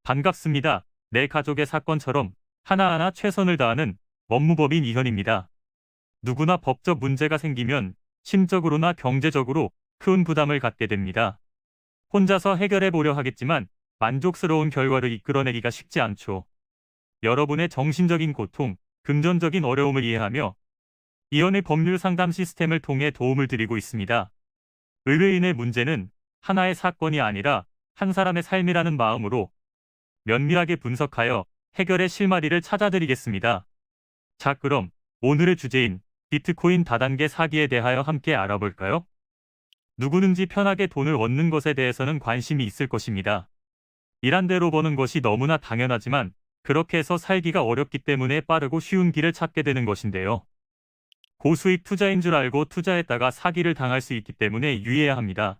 반갑습니다. 내 가족의 사건처럼 하나하나 최선을 다하는 법무법인 이현입니다. 누구나 법적 문제가 생기면 심적으로나 경제적으로 큰 부담을 갖게 됩니다. 혼자서 해결해 보려 하겠지만 만족스러운 결과를 이끌어내기가 쉽지 않죠. 여러분의 정신적인 고통, 금전적인 어려움을 이해하며 이현의 법률 상담 시스템을 통해 도움을 드리고 있습니다. 의뢰인의 문제는 하나의 사건이 아니라 한 사람의 삶이라는 마음으로 면밀하게 분석하여 해결의 실마리를 찾아드리겠습니다. 자, 그럼 오늘의 주제인 비트코인 다단계 사기에 대하여 함께 알아볼까요? 누구든지 편하게 돈을 얻는 것에 대해서는 관심이 있을 것입니다. 일한 대로 버는 것이 너무나 당연하지만 그렇게 해서 살기가 어렵기 때문에 빠르고 쉬운 길을 찾게 되는 것인데요. 고수익 투자인 줄 알고 투자했다가 사기를 당할 수 있기 때문에 유의해야 합니다.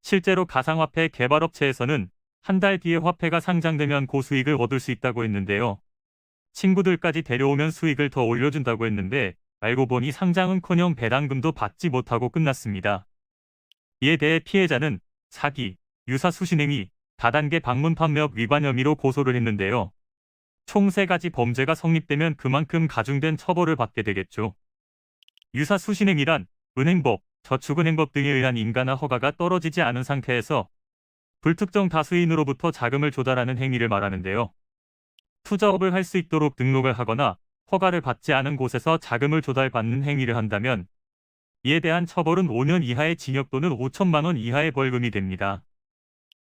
실제로 가상화폐 개발업체에서는 한 달 뒤에 화폐가 상장되면 고수익을 얻을 수 있다고 했는데요. 친구들까지 데려오면 수익을 더 올려준다고 했는데 알고 보니 상장은커녕 배당금도 받지 못하고 끝났습니다. 이에 대해 피해자는 사기, 유사수신행위, 다단계 방문 판매업 위반 혐의로 고소를 했는데요. 총 3가지 범죄가 성립되면 그만큼 가중된 처벌을 받게 되겠죠. 유사수신행위란 은행법, 저축은행법 등에 의한 인가나 허가가 떨어지지 않은 상태에서 불특정 다수인으로부터 자금을 조달하는 행위를 말하는데요. 투자업을 할 수 있도록 등록을 하거나 허가를 받지 않은 곳에서 자금을 조달받는 행위를 한다면 이에 대한 처벌은 5년 이하의 징역 또는 5천만 원 이하의 벌금이 됩니다.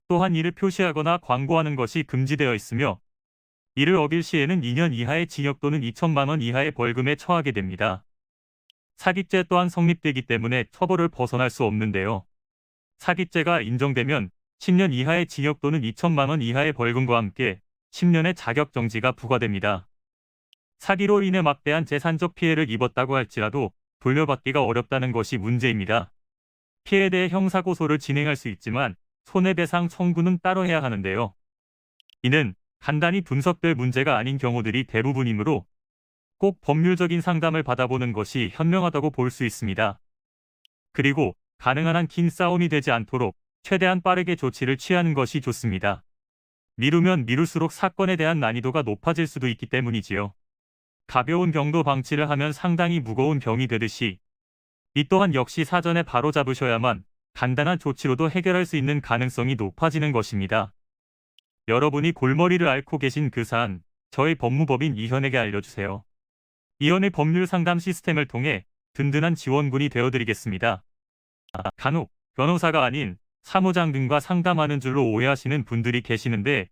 또한 이를 표시하거나 광고하는 것이 금지되어 있으며 이를 어길 시에는 2년 이하의 징역 또는 2천만 원 이하의 벌금에 처하게 됩니다. 사기죄 또한 성립되기 때문에 처벌을 벗어날 수 없는데요. 사기죄가 인정되면 10년 이하의 징역 또는 2천만 원 이하의 벌금과 함께 10년의 자격정지가 부과됩니다. 사기로 인해 막대한 재산적 피해를 입었다고 할지라도 돌려받기가 어렵다는 것이 문제입니다. 피해에 대해 형사고소를 진행할 수 있지만 손해배상 청구는 따로 해야 하는데요. 이는 간단히 분석될 문제가 아닌 경우들이 대부분이므로 꼭 법률적인 상담을 받아보는 것이 현명하다고 볼 수 있습니다. 그리고 가능한 한 긴 싸움이 되지 않도록 최대한 빠르게 조치를 취하는 것이 좋습니다. 미루면 미룰수록 사건에 대한 난이도가 높아질 수도 있기 때문이지요. 가벼운 병도 방치를 하면 상당히 무거운 병이 되듯이 이 또한 역시 사전에 바로잡으셔야만 간단한 조치로도 해결할 수 있는 가능성이 높아지는 것입니다. 여러분이 골머리를 앓고 계신 그 사안, 저희 법무법인 이현에게 알려주세요. 이현의 법률 상담 시스템을 통해 든든한 지원군이 되어드리겠습니다. 간혹 변호사가 아닌 사무장 등과 상담하는 줄로 오해하시는 분들이 계시는데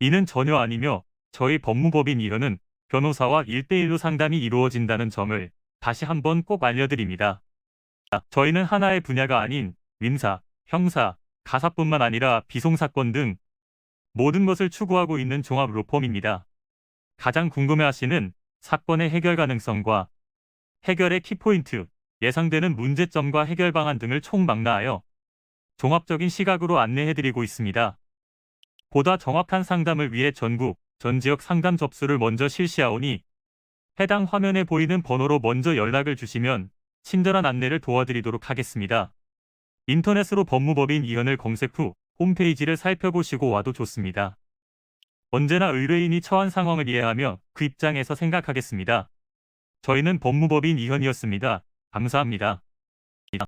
이는 전혀 아니며 저희 법무법인 이현은 변호사와 1대1로 상담이 이루어진다는 점을 다시 한번 꼭 알려드립니다. 저희는 하나의 분야가 아닌 민사, 형사, 가사뿐만 아니라 비송사건 등 모든 것을 추구하고 있는 종합 로펌입니다. 가장 궁금해하시는 사건의 해결 가능성과 해결의 키포인트, 예상되는 문제점과 해결 방안 등을 총망라하여 종합적인 시각으로 안내해드리고 있습니다. 보다 정확한 상담을 위해 전국, 전 지역 상담 접수를 먼저 실시하오니 해당 화면에 보이는 번호로 먼저 연락을 주시면 친절한 안내를 도와드리도록 하겠습니다. 인터넷으로 법무법인 이현을 검색 후 홈페이지를 살펴보시고 와도 좋습니다. 언제나 의뢰인이 처한 상황을 이해하며 그 입장에서 생각하겠습니다. 저희는 법무법인 이현이었습니다. 감사합니다.